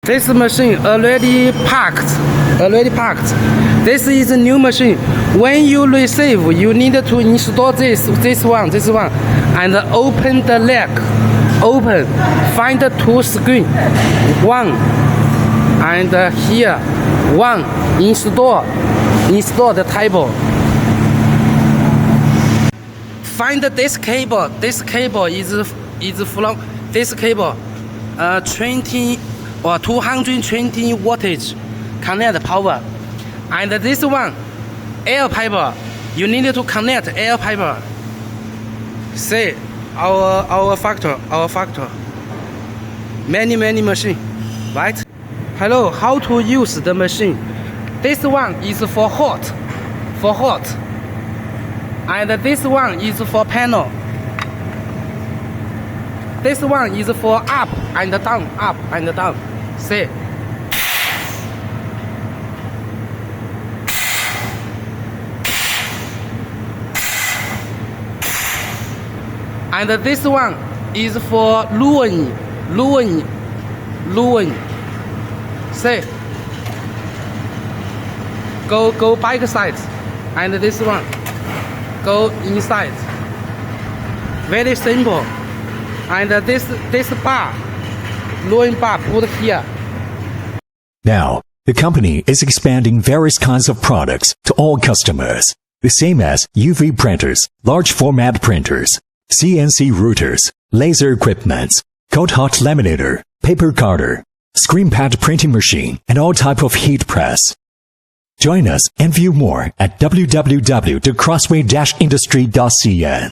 This machine already packed. This is a new machine. When you receive, you need to install this one, and open the leg. Open. Find the two screen. One, and here, one. Install the table. Find this cable. This cable is from this cable. 20 or 220 wattage connect power, and this one air pipe. You need to connect air pipe. See our factor. Many machine, right? Hello, how to use the machine? This one is for hot, and this one is for panel. This one is for up and down. See. And this one is for lowering. See. Go back side, and this one go inside. Very simple. And this bar, lowering bar, put here. Now, the company is expanding various kinds of products to all customers, the same as UV printers, large format printers, CNC routers, laser equipments, cold hot laminator, paper cutter, screen pad printing machine, and all type of heat press. Join us and view more at www.crossway-industry.cn.